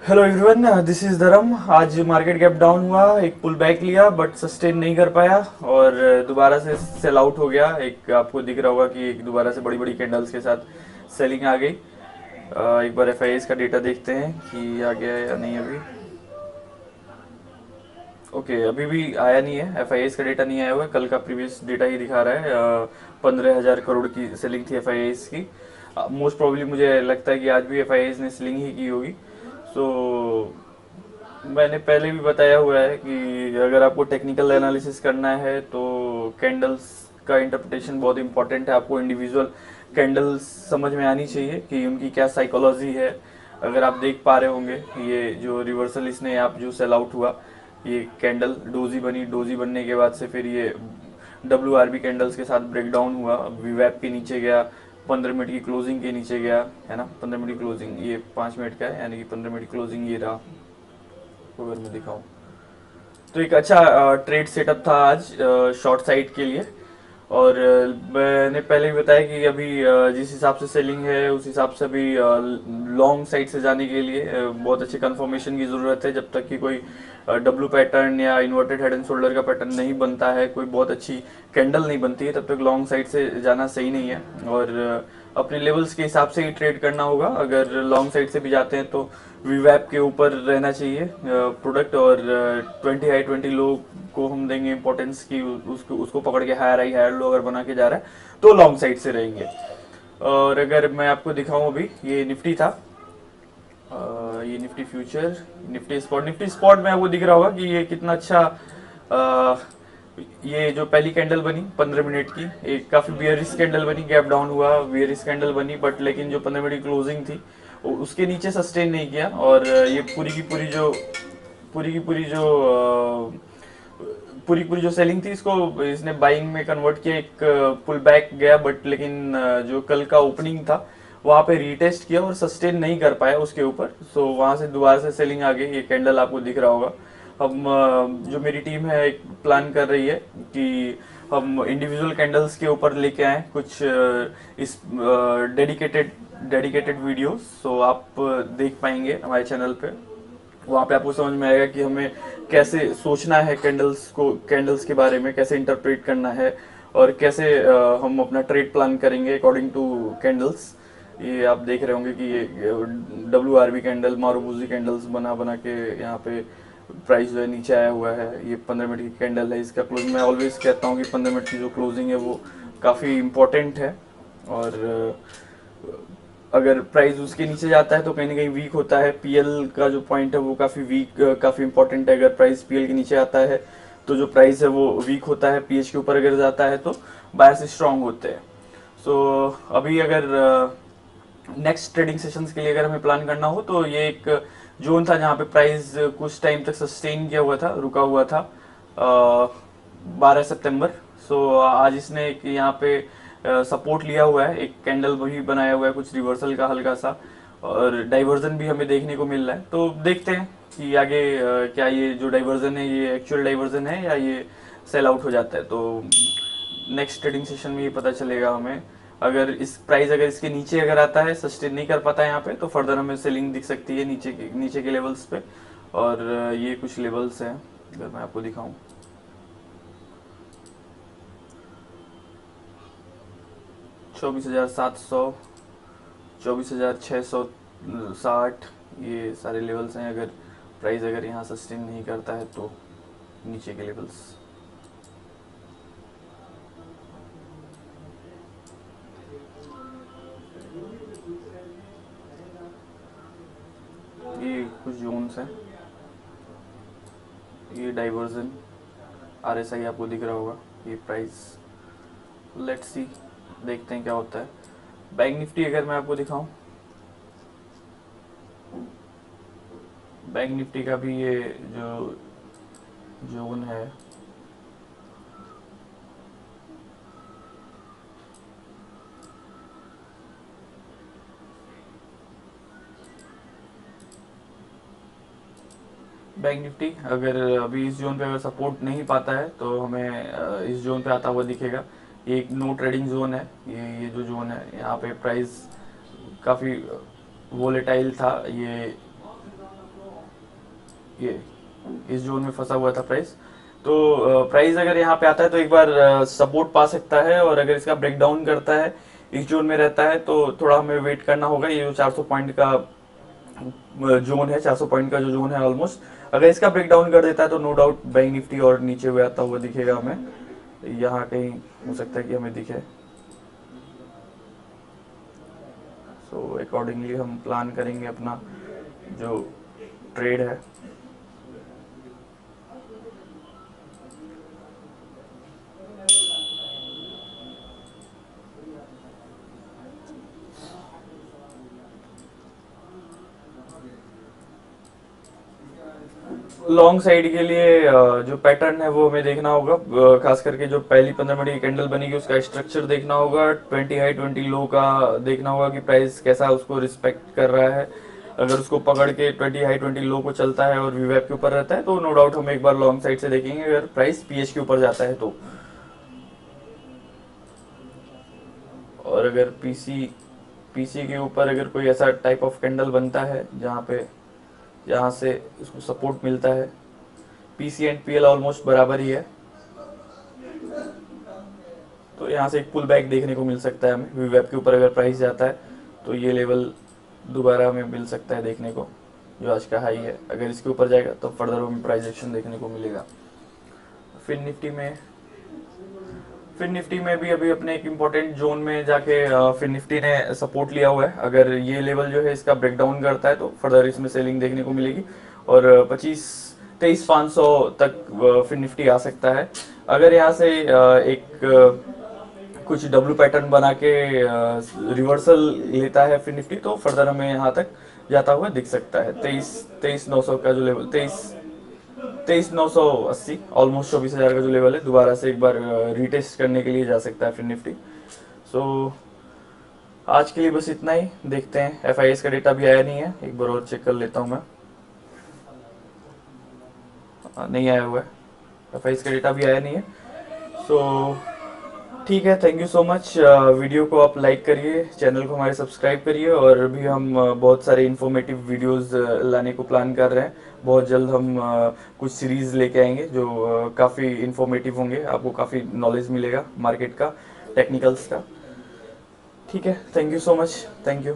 Hello everyone, this is धर्म। आज market gap down हुआ, एक पुल बैक लिया बट सस्टेन नहीं कर पाया और दोबारा से सेल आउट हो गया। एक आपको दिख रहा होगा कि एक दोबारा से बड़ी बड़ी कैंडल्स के साथ सेलिंग आ गई। एक बार एफआईएस का डेटा देखते हैं कि आ गया है या नहीं अभी। ओके, अभी भी आया नहीं है, एफआईएस का डेटा नहीं आया हुआ है। कल का प्रीवियस डेटा ही दिखा रहा है। 15,000 करोड़ की सेलिंग थी एफआईएस की। मोस्ट प्रोबेबली मुझे लगता है कि आज भी एफआईएस ने सेलिंग ही की होगी। सो मैंने पहले भी बताया हुआ है कि अगर आपको टेक्निकल एनालिसिस करना है तो कैंडल्स का इंटरप्रिटेशन बहुत इंपॉर्टेंट है। आपको इंडिविजुअल कैंडल्स समझ में आनी चाहिए कि उनकी क्या साइकोलॉजी है। अगर आप देख पा रहे होंगे, ये जो रिवर्सल इसने आप जो सेल आउट हुआ, ये कैंडल डोजी बनी, डोजी बनने के बाद से फिर ये WRB कैंडल्स के साथ ब्रेक डाउन हुआ, वीवैप के नीचे गया, 15 मिनट की क्लोजिंग के नीचे गया, है ना। 15 मिनट की क्लोजिंग, ये 5 मिनट का है, यानी कि 15 मिनट की क्लोजिंग ये रहा। अगर मैं दिखाऊं तो एक अच्छा ट्रेड सेटअप था आज शॉर्ट साइड के लिए। और मैंने पहले भी बताया कि अभी जिस हिसाब से सेलिंग है उस हिसाब से अभी लॉन्ग साइड से जाने के लिए बहुत अच्छे कंफर्मेशन की ज़रूरत है। जब तक कि कोई डब्लू पैटर्न या इन्वर्टेड हेड एंड शोल्डर का पैटर्न नहीं बनता है, कोई बहुत अच्छी कैंडल नहीं बनती है, तब तक लॉन्ग साइड से जाना सही नहीं है। और अपने लेवल्स के हिसाब से ही ट्रेड करना होगा। अगर लॉन्ग साइड से भी जाते हैं तो वीवैप के ऊपर रहना चाहिए प्रोडक्ट। और 20 हाई 20 लो को हम देंगे इंपॉर्टेंस की, उसको उसको पकड़ के हायर हाई हायर लो अगर बना के जा रहा है तो लॉन्ग साइड से रहेंगे। और अगर मैं आपको दिखाऊं, अभी ये निफ्टी था, ये निफ्टी फ्यूचर, निफ्टी स्पॉट में आपको दिख रहा होगा कि ये कितना अच्छा ये जो पहली कैंडल बनी 15 मिनट की, एक काफी बियरिश कैंडल बनी, गैप डाउन हुआ, बियरिश कैंडल बनी, बट लेकिन जो 15 मिनट की क्लोजिंग थी उसके नीचे सस्टेन नहीं किया। और ये पूरी की पूरी जो पूरी पूरी जो सेलिंग थी इसको इसने बाइंग में कन्वर्ट किया। एक पुल बैक गया, बट लेकिन जो कल का ओपनिंग था वहां पे रीटेस्ट किया और सस्टेन नहीं कर पाया उसके ऊपर। सो वहां से दोबारा से सेलिंग आ गई। ये कैंडल आपको दिख रहा होगा। हम जो मेरी टीम है एक प्लान कर रही है कि हम इंडिविजुअल कैंडल्स के ऊपर लेके आए कुछ इस डेडिकेटेड डेडिकेटेड वीडियोस। सो आप देख पाएंगे हमारे चैनल पे। वहाँ पे आपको समझ में आएगा कि हमें कैसे सोचना है कैंडल्स के बारे में, कैसे इंटरप्रेट करना है और कैसे हम अपना ट्रेड प्लान करेंगे अकॉर्डिंग टू कैंडल्स। ये आप देख रहे होंगे कि ये WRB कैंडल, मारूबुजी कैंडल्स बना बना के यहाँ पे प्राइस जो है नीचे आया हुआ है। ये 15 मिनट की कैंडल है, इसका क्लोजिंग मैं ऑलवेज कहता हूँ कि 15 मिनट की जो क्लोजिंग है वो काफ़ी इम्पोर्टेंट है। और अगर प्राइस उसके नीचे जाता है तो कहीं ना कहीं वीक होता है। पीएल का जो पॉइंट है वो काफ़ी वीक, काफ़ी इंपॉर्टेंट है। अगर प्राइस पीएल के नीचे आता है तो जो प्राइस है वो वीक होता है, पीएच के ऊपर अगर जाता है तो बायर्स स्ट्रांग होते हैं। सो अभी अगर नेक्स्ट ट्रेडिंग सेशंस के लिए अगर हमें प्लान करना हो तो ये एक जोन था जहाँ पे प्राइस कुछ टाइम तक सस्टेन किया हुआ था, रुका हुआ था 12 सितंबर। सो आज इसने एक यहाँ पे सपोर्ट लिया हुआ है, एक कैंडल भी बनाया हुआ है कुछ रिवर्सल का हल्का सा, और डाइवर्जन भी हमें देखने को मिल रहा है। तो देखते हैं कि आगे क्या ये जो डाइवर्जन है ये एक्चुअल डाइवर्जन है या ये सेल आउट हो जाता है। तो नेक्स्ट ट्रेडिंग सेशन में ये पता चलेगा हमें। अगर इस प्राइस अगर इसके नीचे अगर आता है, सस्टेन नहीं कर पाता है यहाँ पे, तो फर्दर हमें सेलिंग दिख सकती है नीचे के लेवल्स पे। और ये कुछ लेवल्स हैं अगर मैं आपको दिखाऊं, 24,700, 24,660, ये सारे लेवल्स हैं। अगर प्राइस अगर यहाँ सस्टेन नहीं करता है तो नीचे के लेवल्स। ये कुछ जोन्स हैं, ये डाइवर्जन, RSI आपको दिख रहा होगा, ये प्राइस। लेट्स सी, देखते हैं क्या होता है। बैंक निफ्टी अगर मैं आपको दिखाऊं, बैंक निफ्टी का भी ये जो जोन है, बैंक निफ्टी अगर अभी इस जोन पे अगर सपोर्ट नहीं पाता है तो हमें इस जोन पे आता हुआ दिखेगा। ये एक नो ट्रेडिंग जोन है। ये जो जोन है यहाँ पे प्राइस काफ़ी वोलेटाइल था। ये ये इस जोन में फंसा हुआ था प्राइस। तो प्राइस अगर यहाँ पे आता है तो एक बार सपोर्ट पा सकता है, और अगर इसका ब्रेकडाउन करता है, इस जोन में रहता है, तो थोड़ा हमें वेट करना होगा। ये जो 400 पॉइंट का जोन है, 400 पॉइंट का जो जोन है ऑलमोस्ट, अगर इसका ब्रेकडाउन कर देता है तो नो डाउट बैंक निफ्टी और नीचे हुए आता हुआ दिखेगा हमें। यहाँ कहीं हो सकता है कि हमें दिखे। सो अकॉर्डिंगली हम प्लान करेंगे अपना जो ट्रेड है। लॉन्ग साइड के लिए जो पैटर्न है वो हमें देखना होगा, खास करके जो पहली 15 मिनट की कैंडल बनेगी उसका स्ट्रक्चर देखना होगा, 20 हाई 20 लो का देखना होगा कि प्राइस कैसा उसको रिस्पेक्ट कर रहा है। अगर उसको पकड़ के 20 हाई 20 लो को चलता है और वीवैप के ऊपर रहता है तो नो डाउट हम एक बार लॉन्ग साइड से देखेंगे, अगर प्राइस पीएच के ऊपर जाता है तो। और अगर पीसी पीसी के ऊपर अगर कोई ऐसा टाइप ऑफ कैंडल बनता है जहाँ से उसको सपोर्ट मिलता है, पीसी एंड पीएल ऑलमोस्ट बराबर ही है, तो यहाँ से एक पुल बैक देखने को मिल सकता है हमें। वीवैप के ऊपर अगर प्राइस जाता है तो ये लेवल दोबारा हमें मिल सकता है देखने को, जो आज का हाई है। अगर इसके ऊपर जाएगा तो फर्दर हमें प्राइस एक्शन देखने को मिलेगा। फिर निफ्टी में भी अभी अपने एक इम्पोर्टेंट जोन में जाके फिर निफ्टी ने सपोर्ट लिया हुआ है। अगर ये लेवल जो है इसका ब्रेकडाउन करता है तो फर्दर इसमें सेलिंग देखने को मिलेगी, और 23,500 तक फिर निफ्टी आ सकता है। अगर यहाँ से एक कुछ डब्ल्यू पैटर्न बना के रिवर्सल लेता है फिर निफ्टी, तो फर्दर हमें यहाँ तक जाता हुआ दिख सकता है। 23,900 का जो लेवल, 23,980 ऑलमोस्ट 24,000 का जो लेवल है, दोबारा से एक बार रीटेस्ट करने के लिए जा सकता है फिर निफ्टी। सो आज के लिए बस इतना ही। देखते हैं, एफआईएस का डेटा भी आया नहीं है, एक बार और चेक कर लेता हूँ मैं। नहीं आया हुआ है, एफआईएस का डेटा भी आया नहीं है। सो ठीक है, thank you so much. Video को आप लाइक करिए, चैनल को हमारे सब्सक्राइब करिए, और भी हम बहुत सारे इन्फॉर्मेटिव वीडियोस लाने को प्लान कर रहे हैं। बहुत जल्द हम कुछ सीरीज लेके आएंगे जो काफ़ी इन्फॉर्मेटिव होंगे, आपको काफ़ी नॉलेज मिलेगा मार्केट का, टेक्निकल्स का। ठीक है, thank you so much, thank you.